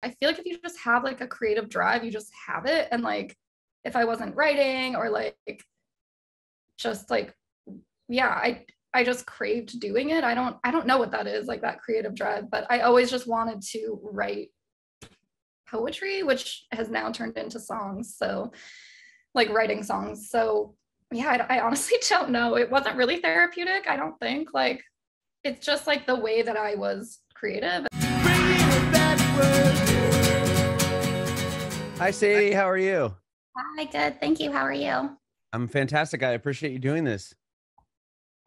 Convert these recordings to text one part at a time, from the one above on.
I feel like if you just have like a creative drive, you just have it. And like, if I wasn't writing or like, just like, yeah, I just craved doing it. I don't know what that is, like that creative drive, but I always just wanted to write poetry, which has now turned into songs. So like writing songs. So yeah, I honestly don't know. It wasn't really therapeutic, I don't think. Like, it's just like the way that I was creative. Hi, Sadie. How are you? Hi, good. Thank you. How are you? I'm fantastic. I appreciate you doing this.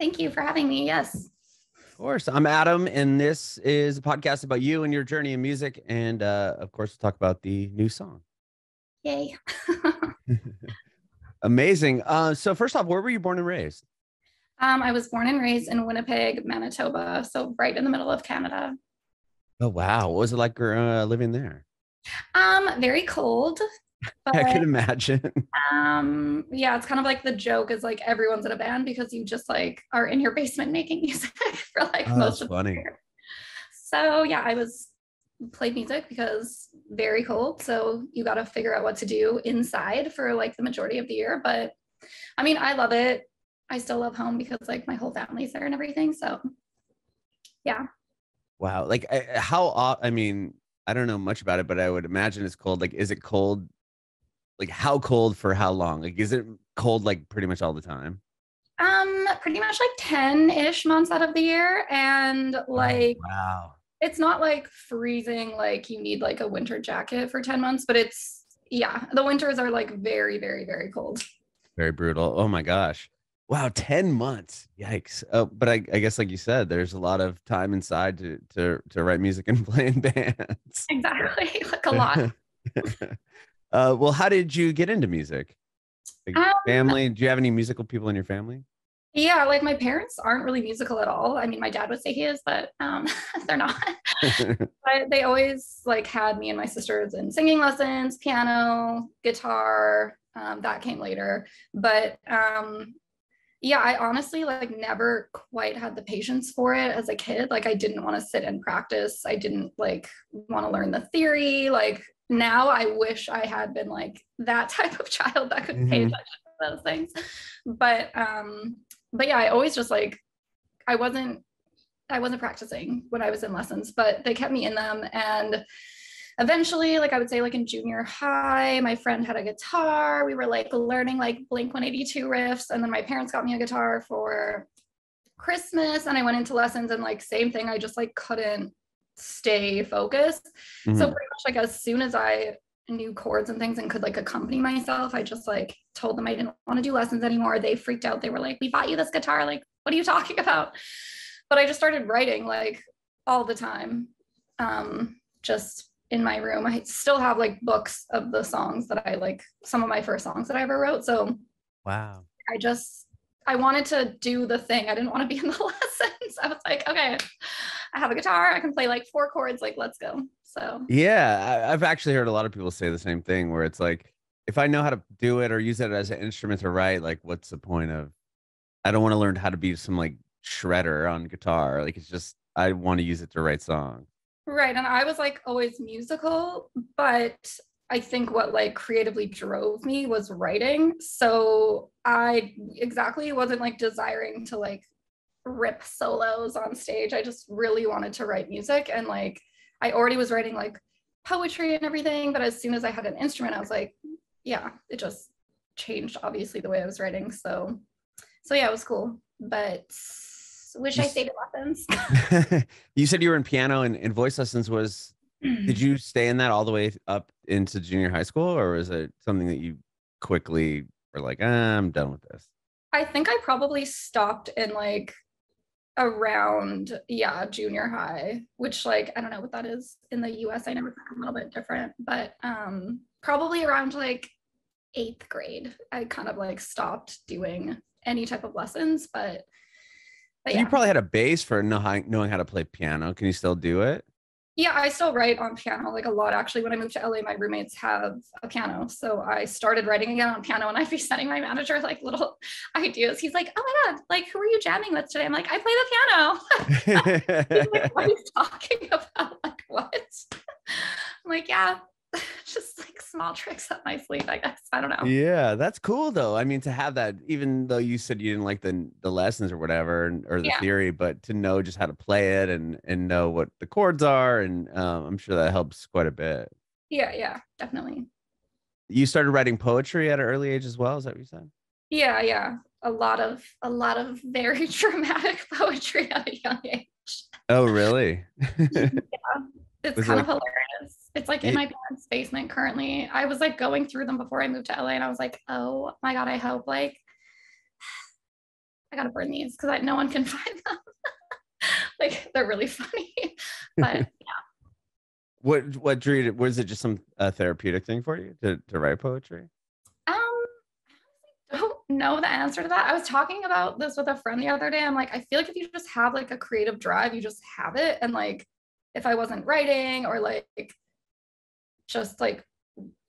Thank you for having me. Yes. Of course. I'm Adam, and this is a podcast about you and your journey in music. And of course, we'll talk about the new song. Yay. Amazing. So first off, where were you born and raised? I was born and raised in Winnipeg, Manitoba, so right in the middle of Canada. Oh, wow. What was it like living there? Very cold, but I can imagine. yeah, it's kind of like the joke is like everyone's in a band because you just like are in your basement making music for like Oh, most that's of funny. the year. So yeah, I was played music because very cold. So you got to figure out what to do inside for like the majority of the year. But I mean, I love it. I still love home because like my whole family's there and everything. So yeah. Wow. Like I mean, I don't know much about it, but I would imagine it's cold. Like, is it cold? Like, how cold for how long? Like, is it cold like pretty much all the time? Pretty much like 10-ish months out of the year. And Oh, like wow. it's not like freezing, like you need like a winter jacket for 10 months, but it's yeah, the winters are like very, very, very cold. Very brutal. Oh my gosh. Wow, 10 months. Yikes. Oh, but I guess like you said, there's a lot of time inside to write music and play in bands. Exactly. Like a lot. Well, how did you get into music? Like Um, family? Do you have any musical people in your family? yeah, like my parents aren't really musical at all. I mean, my dad would say he is, but they're not. But they always like had me and my sisters in singing lessons, piano, guitar. That came later. But yeah, I honestly like never quite had the patience for it as a kid. Like I didn't want to sit and practice. I didn't like want to learn the theory. Like now I wish I had been like that type of child that could pay Hmm. attention to those things. But yeah, I always just like I wasn't I wasn't practicing when I was in lessons, but they kept me in them. And eventually, like I would say, like in junior high, my friend had a guitar. We were like learning like Blink 182 riffs. And then my parents got me a guitar for Christmas. And I went into lessons and like same thing. I just like couldn't stay focused. So Hmm. pretty much like as soon as I knew chords and things and could like accompany myself, I just like told them I didn't want to do lessons anymore. They freaked out. They were like, "We bought you this guitar. Like, what are you talking about?" But I just started writing like all the time, just in my room. I still have like books of the songs that I like, some of my first songs that I ever wrote. So Wow. I just, I wanted to do the thing. I didn't want to be in the lessons. I was like, okay, I have a guitar. I can play like 4 chords. Like, let's go. So Yeah, I've actually heard a lot of people say the same thing where it's like, if I know how to do it or use it as an instrument to write, like, what's the point of, I don't want to learn how to be some like shredder on guitar. Like, it's just, I want to use it to write songs. right. And I was like always musical, but I think what like creatively drove me was writing. So I exactly wasn't like desiring to like rip solos on stage. I just really wanted to write music. And like I already was writing like poetry and everything. But as soon as I had an instrument, I was like, yeah, it just changed obviously the way I was writing. So yeah, it was cool. But wish You, I s- stayed in lessons. you said you were in piano and voice lessons did you stay in that all the way up into junior high school, or was it something that you quickly were like, I'm done with this? I think I probably stopped in like around yeah junior high, which like I don't know what that is in the US. I never think a little bit different, but probably around like 8th grade I kind of like stopped doing any type of lessons, but So you yeah. probably had a base for knowing how to play piano. Can you still do it? Yeah, I still write on piano like a lot. Actually, when I moved to LA, my roommates have a piano. So I started writing again on piano, and I'd be sending my manager like little ideas. He's like, "Oh my God, like who are you jamming with today?" I'm like, "I play the piano." He's like, "What are you talking about? Like what?" I'm like, yeah, just like small tricks up my sleeve, I guess. I don't know. Yeah, that's cool though. I mean, to have that, even though you said you didn't like the lessons or whatever, or the Yeah. theory, but to know just how to play it and know what the chords are, and I'm sure that helps quite a bit. Yeah. Yeah. Definitely. You started writing poetry at an early age as well. Is that what you said? Yeah. Yeah. A lot of very dramatic poetry at a young age. Oh, really? Yeah. It's Was it kind of like, hilarious. It's like in y- my parents' basement currently. I was like going through them before I moved to LA and I was like, oh my God, I hope like I gotta burn these because no one can find them. Like they're really funny. But what drew you? Was it just some therapeutic thing for you to write poetry? um I don't know the answer to that. I was talking about this with a friend the other day. I'm like, I feel like if you just have like a creative drive, you just have it. And like if I wasn't writing or like just like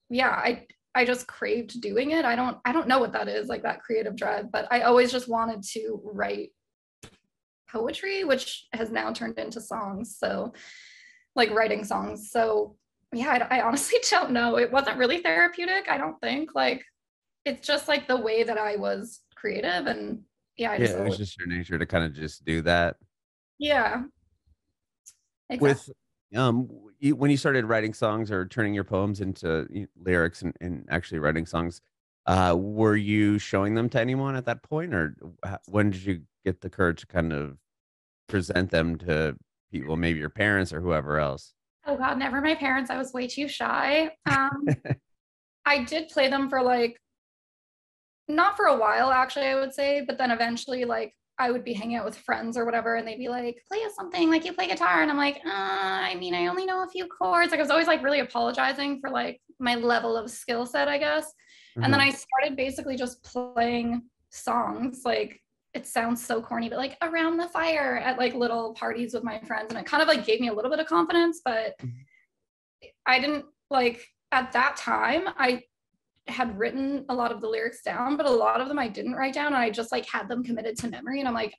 yeah, I just craved doing it. I don't know what that is, like that creative drive, but I always just wanted to write poetry, which has now turned into songs. So like writing songs. So yeah, I honestly don't know. It wasn't really therapeutic, I don't think. Like it's just like the way that I was creative and yeah, I Yeah, just it was always just your nature to kind of just do that. yeah, exactly. With when you started writing songs or turning your poems into lyrics and actually writing songs, were you showing them to anyone at that point, or when did you get the courage to kind of present them to people, maybe your parents or whoever else? Oh God, never my parents. I was way too shy. I did play them for like not for a while actually, I would say, but then eventually like I would be hanging out with friends or whatever and they'd be like, play us something, like you play guitar, and I'm like, I mean, I only know a few chords. Like I was always like really apologizing for like my level of skill set, I guess. And then Uh-huh. I started basically just playing songs, like it sounds so corny, but like around the fire at like little parties with my friends, and it kind of like gave me a little bit of confidence. But Mhm. I didn't like at that time I had written a lot of the lyrics down, but a lot of them I didn't write down. And I just like had them committed to memory. And I'm like,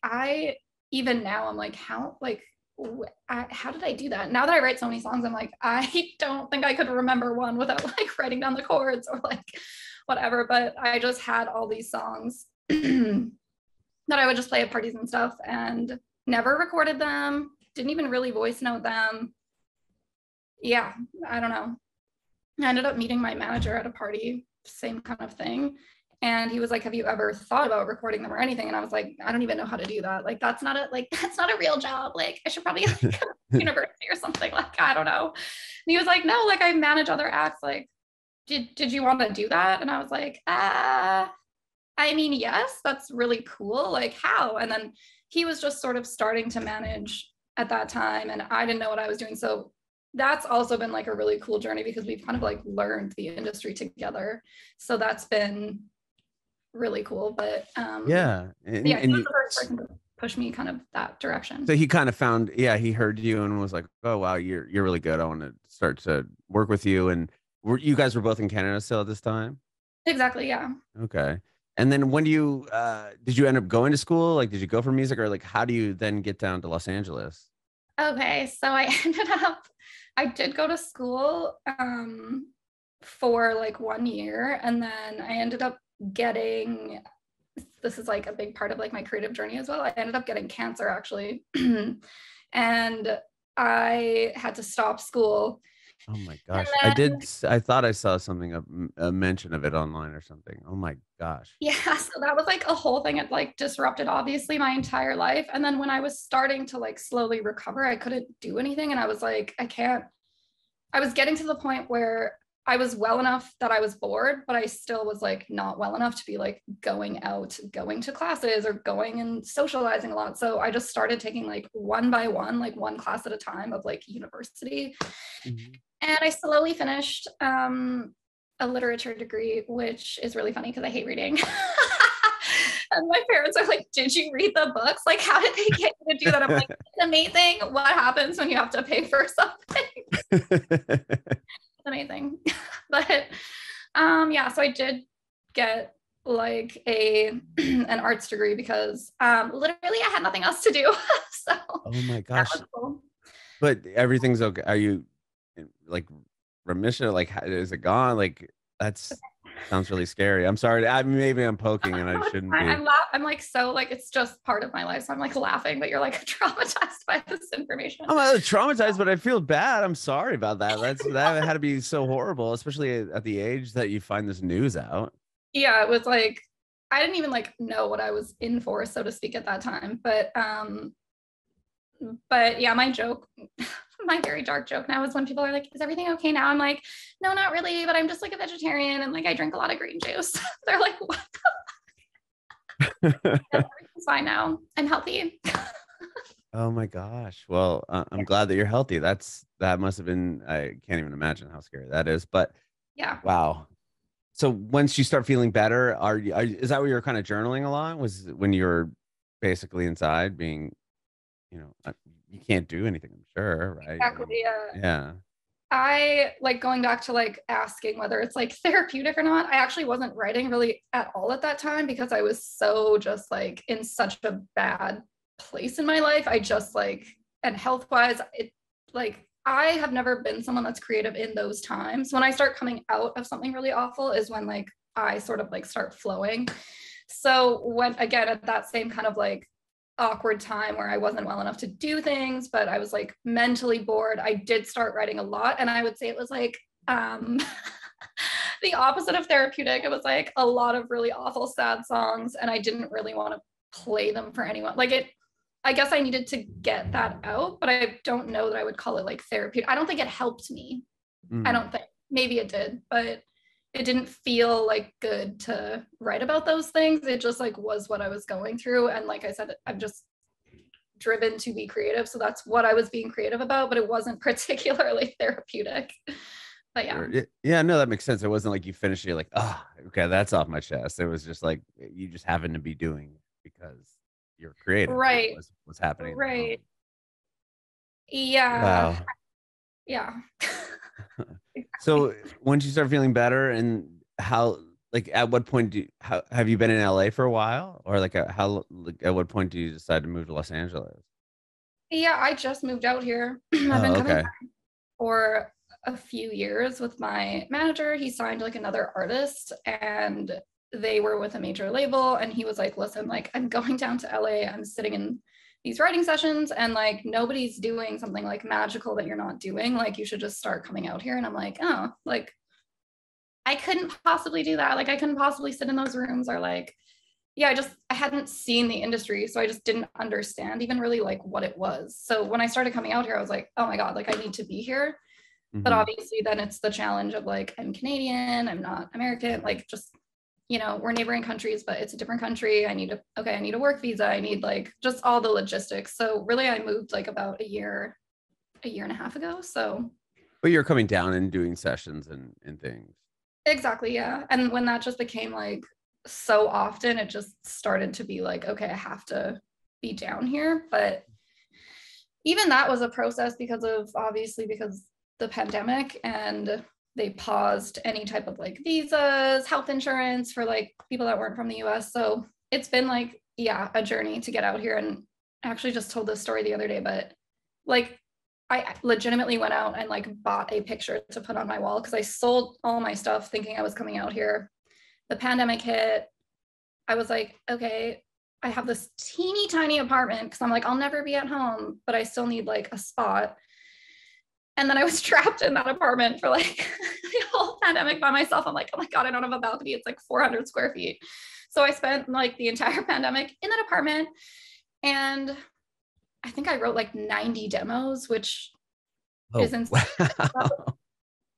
even now, I'm like, how did I do that? Now that I write so many songs, I'm like, I don't think I could remember one without like writing down the chords or like whatever. But I just had all these songs that I would just play at parties and stuff and never recorded them, didn't even really voice note them. Yeah, I don't know. I ended up meeting my manager at a party, same kind of thing. And he was like, have you ever thought about recording them or anything? And I was like, I don't even know how to do that. Like, that's not a real job. Like, I should probably like go to university or something. Like, I don't know. And he was like, no, like I manage other acts. Like, did you want to do that? And I was like, I mean, yes, that's really cool. Like, how? And then he was just sort of starting to manage at that time, and I didn't know what I was doing. So that's also been like a really cool journey because we've kind of like learned the industry together. So that's been really cool. But Yeah, yeah, he and was you. the first person to push me kind of that So direction. he kind of found, yeah, he heard you and was like, "Oh wow, you're really good. I want to start to work with you." And you guys were both in Canada still at this time? Exactly. Yeah. Okay. And then when do you did you end up going to school? Like, did you go for music, or like how do you then get down to Los Angeles? Okay. So I ended up, I did go to school for like 1 year, and then I ended up getting, this is like a big part of like my creative journey as well. I ended up getting cancer actually. And I had to stop school. Oh my And gosh. then, I thought I saw something a mention of it online or something. Oh my gosh. yeah, so that was like a whole thing. It like disrupted obviously my entire life. And then when I was starting to like slowly recover, I couldn't do anything. And I was like, I was getting to the point where I was well enough that I was bored, but I still was like not well enough to be like going out, going to classes or going and socializing a lot. So I just started taking like one by one, like one class at a time of like university. Mhm. And I slowly finished a literature degree, which is really funny because I hate reading. And my parents are like, did you read the books? Like, how did they get you to do that? I'm like, it's amazing what happens when you have to pay for something. Amazing. But yeah, so I did get like a an arts degree because literally I had nothing else to do. So Oh my that gosh. was cool. But everything's okay. Are you like remission? Like, is it gone? Like, that's sounds really scary. I'm sorry. Maybe I'm poking and I shouldn't be. I'm like, so like, it's just part of my life. So I'm like laughing, but you're like traumatized by this information. I'm not traumatized, but I feel bad. I'm sorry about that. That had to be so horrible, especially at the age that you find this news out. Yeah, it was like, I didn't even like know what I was in for, so to speak, at that time. But yeah, my joke, my very dark joke now is when people are like, is everything okay now? I'm like, no, not really, but I'm just like a vegetarian and like I drink a lot of green juice. They're like, what the fuck? Everything's fine now. I'm healthy. Oh my gosh. Well, I'm glad that you're healthy. That must have been, I can't even imagine how scary that is. But Yeah. wow. So once you start feeling better, is that what you're kind of journaling a lot? Was when you're basically inside being, you can't do anything, I'm sure, right? Exactly. Yeah. Yeah. I like going back to like asking whether it's like therapeutic or not. I actually wasn't writing really at all at that time because I was so just like in such a bad place in my life. I just like, and health wise, it like, I have never been someone that's creative in those times. When I start coming out of something really awful is when like I sort of like start flowing. So when again at that same kind of like awkward time where I wasn't well enough to do things, but I was like mentally bored, I did start writing a lot. And I would say it was like the opposite of therapeutic. It was like a lot of really awful, sad songs. And I didn't really want to play them for anyone. Like I guess I needed to get that out, but I don't know that I would call it like therapeutic. I don't think it helped me. I don't think. Maybe it did, but it didn't feel like good to write about those things. It just like was what I was going through. And like I said, I'm just driven to be creative. So that's what I was being creative about, but it wasn't particularly therapeutic. But yeah. Sure. Yeah, no, that makes sense. It wasn't like you finished it, you're like, oh, okay, that's off my chest. It was just like you just happened to be doing it because you're creative. Right. What's happening in the Right. moment. Yeah. Wow. Yeah. So once you start feeling better, and how, like, at what point have you been in LA for a while, or like at what point do you decide to move to Los Angeles? Yeah, I just moved out here. I've been Oh, coming okay. back for a few years with my manager. He signed like another artist and they were with a major label. And he was like, listen, like I'm going down to LA. I'm sitting in these writing sessions and like nobody's doing something like magical that you're not doing. Like you should just start coming out here. And I'm like, oh, like I couldn't possibly do that. Like I couldn't possibly sit in those rooms or like, yeah, I hadn't seen the industry. So I just didn't understand even really like what it was. So when I started coming out here, I was like, oh my God, like I need to be here. But Hmm. obviously then it's the challenge of like, I'm Canadian, I'm not American, like just, we're neighboring countries, but it's a different country. I need a work visa. I need like just all the logistics. So really I moved like about a year and a half ago. So But you're coming down and doing sessions and things. exactly, yeah. And when that just became like so often, it just started to be like, okay, I have to be down here. But even that was a process because the pandemic, and they paused any type of like visas, health insurance for like people that weren't from the US. So it's been like, yeah, a journey to get out here. And I actually just told this story the other day, but like I legitimately went out and like bought a picture to put on my wall because I sold all my stuff thinking I was coming out here. The pandemic hit. I was like, okay, I have this teeny tiny apartment because I'm like, I'll never be at home, but I still need like a spot. And then I was trapped in that apartment for like the whole pandemic by myself. I'm like, oh my God, I don't have a balcony. It's like 400 square feet. So I spent like the entire pandemic in that apartment. And I think I wrote like 90 demos, which Oh, is insane wow.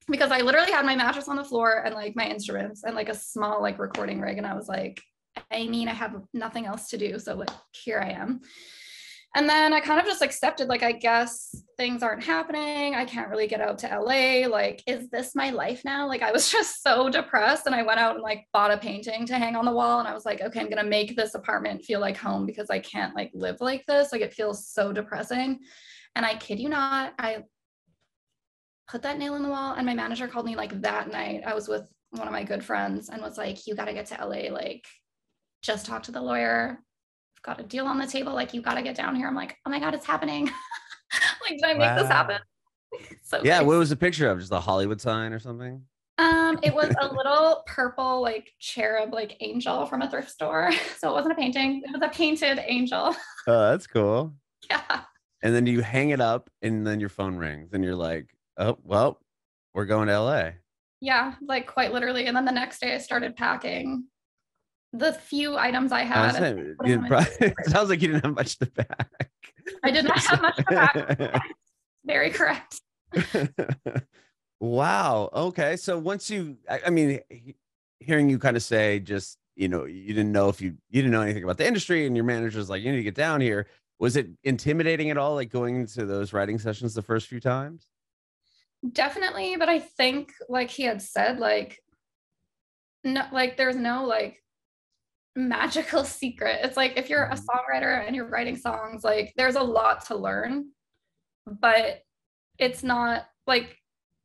because I literally had my mattress on the floor and like my instruments and like a small like recording rig. And I was like, I mean, I have nothing else to do. So like, here I am. And then I kind of just accepted, like, I guess things aren't happening. I can't really get out to LA. Like, is this my life now? Like, I was just so depressed. And I went out and like bought a painting to hang on the wall. And I was like, okay, I'm going to make this apartment feel like home because I can't like live like this. Like, it feels so depressing. And I kid you not, I put that nail in the wall. And my manager called me like that night. I was with one of my good friends and was like, you got to get to LA. Like, just talk to the lawyer. Got a deal on the table, like you got to get down here. I'm like, oh my God, it's happening. Like, did I make this Wow. happen? So Yeah, crazy. what was the picture of? Just a Hollywood sign or something? It was a little purple like cherub like angel from a thrift store. So it wasn't a painting, it was a painted angel. Oh, that's cool. Yeah. And then you hang it up and then your phone rings and you're like, oh, well, we're going to LA. Yeah, like quite literally. And then the next day I started packing the few items I I had was and saying, putting them into it storage. sounds like you didn't have much to pack. I did not have much to pack. Very correct. Wow. Okay. So once I mean, hearing you kind of say just, you didn't know if you didn't know anything about the industry and your manager's like, you need to get down here. Was it intimidating at all, like going into those writing sessions the first few times? Definitely, but I think like he had said, like no, like there's no like magical secret. It's like if you're a Mhm. songwriter and you're writing songs, like there's a lot to learn, but it's not like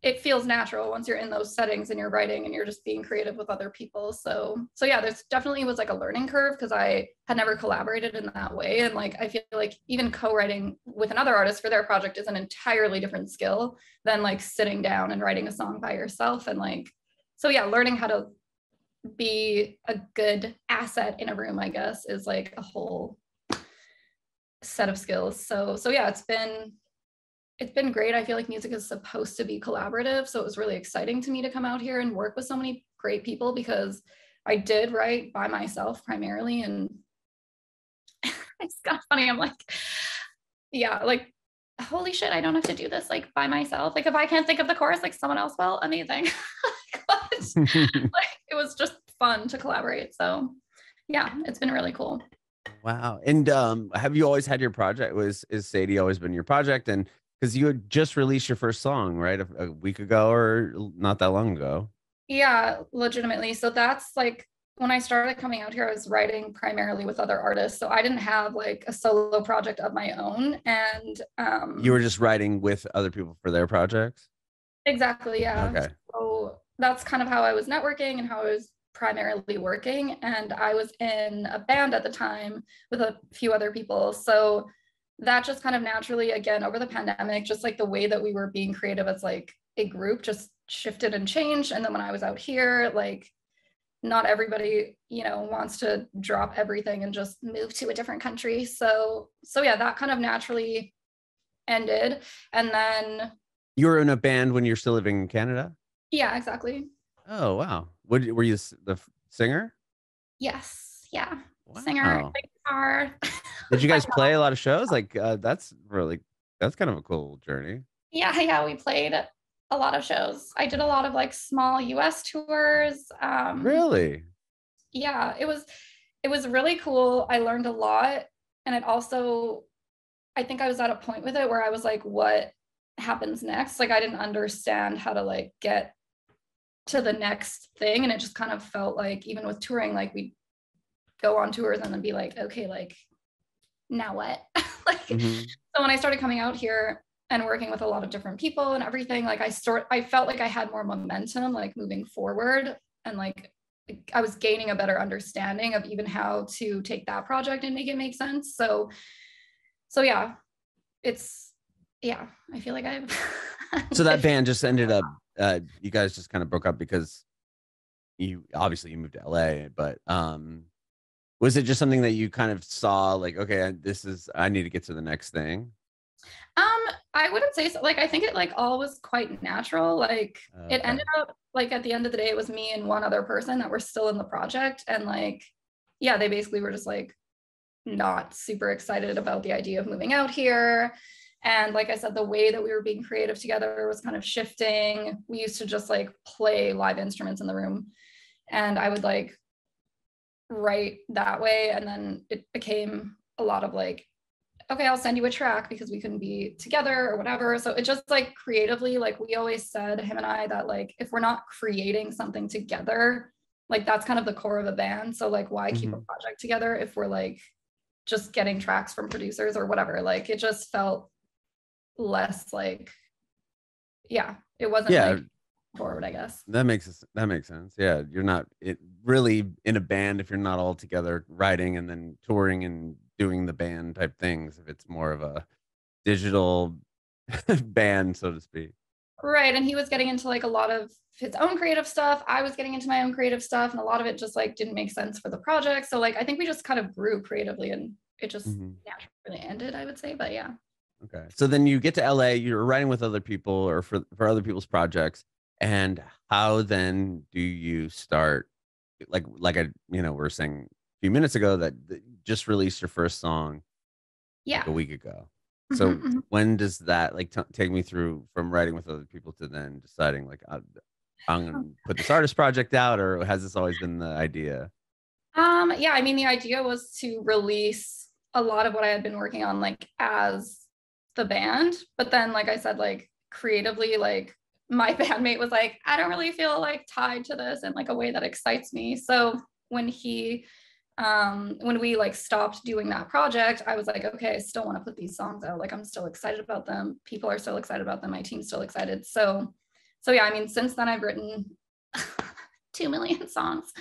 it feels natural once you're in those settings and you're writing and you're just being creative with other people. So yeah, there's definitely was like a learning curve because I had never collaborated in that way. And like I feel like even co-writing with another artist for their project is an entirely different skill than like sitting down and writing a song by yourself. And like, so yeah, learning how to be a good asset in a room, I guess, is like a whole set of skills. So yeah, it's been great. I feel like music is supposed to be collaborative. So it was really exciting to me to come out here and work with so many great people because I did write by myself primarily. And it's kind of funny. I'm like, yeah, like, holy shit, I don't have to do this like by myself. Like if I can't think of the chorus, like someone else will, amazing. But like it was just fun to collaborate. So yeah, it's been really cool. Wow. And have you always had your project? Is Sadie always been your project? And because you had just released your first song, right? A week ago or not that long ago. Yeah, legitimately. So that's like when I started coming out here, I was writing primarily with other artists. So I didn't have like a solo project of my own. And You were just writing with other people for their projects? exactly, yeah. Okay. So that's kind of how I was networking and how I was primarily working. And I was in a band at the time with a few other people. So that just kind of naturally, again, over the pandemic, just like the way that we were being creative as like a group just shifted and changed. And then when I was out here, like not everybody, wants to drop everything and just move to a different country. So yeah, that kind of naturally ended. And then You were in a band when you're still living in Canada? yeah, exactly. Oh, wow. What were you the singer? Yes, yeah. Singer, Wow. guitar. Did you guys play a lot of shows? Like that's kind of a cool journey. Yeah, we played a lot of shows. I did a lot of like small US tours. Really? Yeah, it was really cool. I learned a lot. And it also, I think I was at a point with it where I was like, what happens next? Like I didn't understand how to like get to the next thing. And it just kind of felt like even with touring, like we go on tours and then be like, okay, like now what? Like Hmm. so when I started coming out here and working with a lot of different people and everything, like I felt like I had more momentum like moving forward and like I was gaining a better understanding of even how to take that project and make it make sense. So yeah, it's yeah, I feel like I've So that band just ended up you guys just kind of broke up because you obviously you moved to LA, but was it just something that you kind of saw like, okay, I need to get to the next thing? I wouldn't say so. Like I think it like all was quite natural. Like it Okay. ended up like at the end of the day, it was me and one other person that were still in the project. And like, yeah, they basically were just like not super excited about the idea of moving out here. And like I said, the way that we were being creative together was kind of shifting. We used to just like play live instruments in the room. And I would like write that way. And then it became a lot of like, okay, I'll send you a track because we couldn't be together or whatever. So it just like creatively, like we always said, him and I, that like if we're not creating something together, like that's kind of the core of a band. So like why keep a Hmm. project together if we're like just getting tracks from producers or whatever? Like it just felt less like, yeah, it wasn't Yeah, like forward, I guess. that makes sense. Yeah, you're not really in a band if you're not all together writing and then touring and doing the band type things. If it's more of a digital band, so to speak. Right. And he was getting into like a lot of his own creative stuff. I was getting into my own creative stuff. And a lot of it just like didn't make sense for the project. So like I think we just kind of grew creatively and it just naturally ended, I would say. But yeah. Okay. So then you get to LA, you're writing with other people or for other people's projects. And how then do you start like I we were saying a few minutes ago that you just released your first song like Yeah. a week ago. So when does that like take me through from writing with other people to then deciding like I'm gonna put this artist project out, or has this always been the idea? Yeah, I mean the idea was to release a lot of what I had been working on like as the band, but then like I said, like creatively, like my bandmate was like, I don't really feel like tied to this in like a way that excites me. So when when we like stopped doing that project, I was like, okay, I still want to put these songs out. Like I'm still excited about them. People are still excited about them. My team's still excited. So yeah, I mean, since then I've written 2 million songs,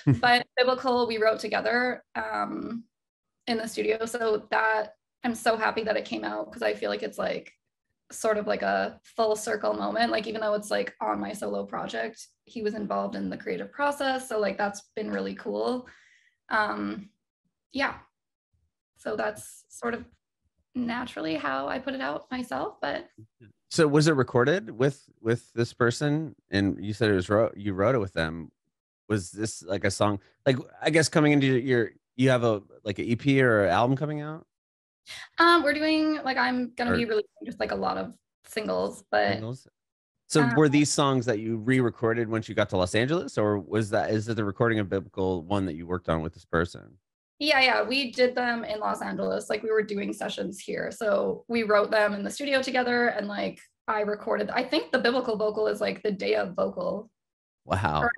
but Biblical we wrote together in the studio. So that I'm so happy that it came out because I feel like it's like sort of like a full circle moment. Like even though it's like on my solo project, he was involved in the creative process. So like that's been really cool. Yeah, so that's sort of naturally how I put it out myself. But so was it recorded with this person, and you said it was you wrote it with them? Was this like a song, like I guess coming into you have a like an EP or an album coming out? we're doing like I'm gonna be releasing just like a lot of singles, but Singles? So were these songs that you re-recorded once you got to Los Angeles, or is it the recording of Biblical one that you worked on with this person? yeah, we did them in Los Angeles. Like we were doing sessions here, so we wrote them in the studio together, and like I recorded. I think the Biblical vocal is like the day of vocal. Wow.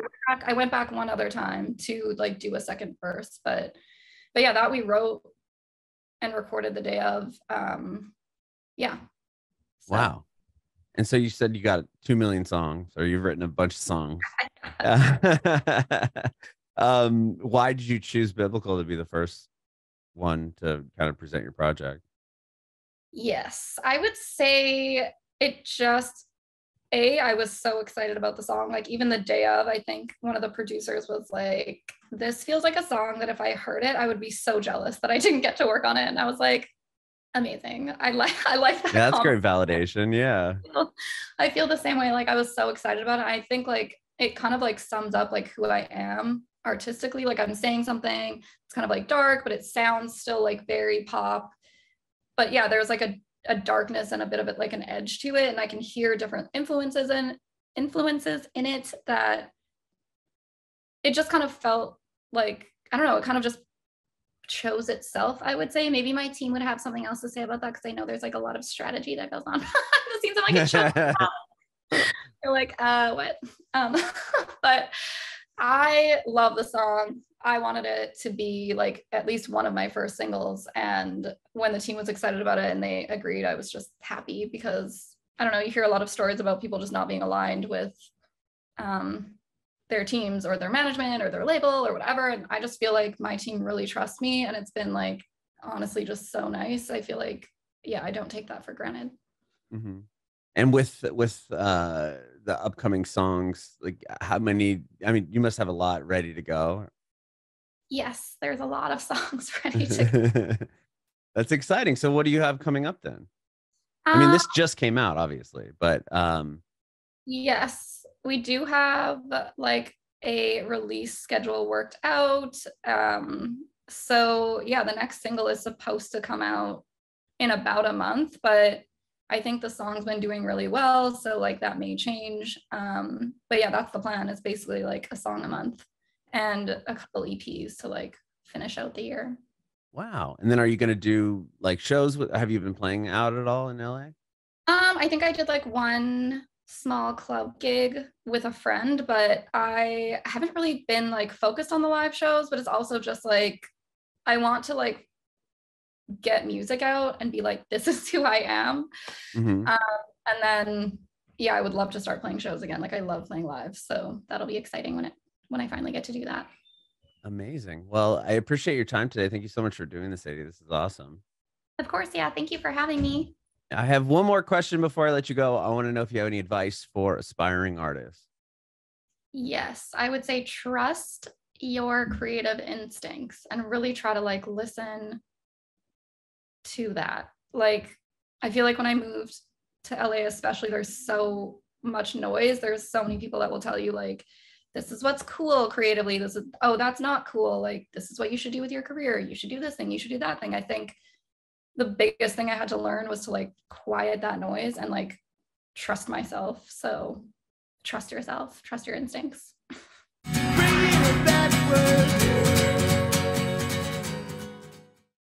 I went back one other time to like do a second verse, but yeah, that we wrote and recorded the day of. Yeah. So. Wow. And so you said you got 2 million songs, or you've written a bunch of songs. Why did you choose Biblical to be the first one to kind of present your project? Yes, I would say it just I was so excited about the song. Like even the day of, I think one of the producers was like, "This feels like a song that if I heard it, I would be so jealous that I didn't get to work on it." And I was like, "Amazing! I like that." Yeah, that's great validation. Yeah. I feel the same way. Like I was so excited about it. I think like it kind of like sums up like who I am artistically. Like I'm saying something, it's kind of like dark, but it sounds still like very pop. But yeah, there's like a darkness and a bit of it like an edge to it. And I can hear different influences in it that it just kind of felt like, I don't know, it kind of just chose itself, I would say. Maybe my team would have something else to say about that because I know there's like a lot of strategy that goes on behind the scenes. I'm like, shut up. They're like, what? But I love the song. I wanted it to be like at least one of my first singles. And when the team was excited about it and they agreed, I was just happy because I don't know, you hear a lot of stories about people just not being aligned with their teams or their management or their label or whatever. And I just feel like my team really trusts me. And it's been like, honestly, just so nice. I feel like, yeah, I don't take that for granted. Mm-hmm. And with the upcoming songs, like how many? I mean, you must have a lot ready to go. Yes, there's a lot of songs ready to go. That's exciting. So, what do you have coming up then? I mean, this just came out, obviously, but yes, we do have like a release schedule worked out. So yeah, the next single is supposed to come out in about a month, but I think the song's been doing really well, so like that may change. But yeah, that's the plan. It's basically like a song a month and a couple EPs to like finish out the year. wow. And then are you going to do like shows? Have you been playing out at all in LA? I think I did like one small club gig with a friend, but I haven't really been like focused on the live shows, but it's also just like I want to like get music out and be like, this is who I am. Mm-hmm. And then yeah, I would love to start playing shows again. Like I love playing live. So that'll be exciting when I finally get to do that. Amazing. Well, I appreciate your time today. Thank you so much for doing this, Sadye. This is awesome. Of course, yeah. Thank you for having me. I have one more question before I let you go. I want to know if you have any advice for aspiring artists. Yes, I would say trust your creative instincts and really try to like listen to that. Like, I feel like when I moved to LA, especially, there's so much noise. There's so many people that will tell you, like, this is what's cool creatively. This is, oh, that's not cool. Like, this is what you should do with your career. You should do this thing. You should do that thing. I think the biggest thing I had to learn was to like quiet that noise and like trust myself. So trust yourself, trust your instincts. Bringing it backward.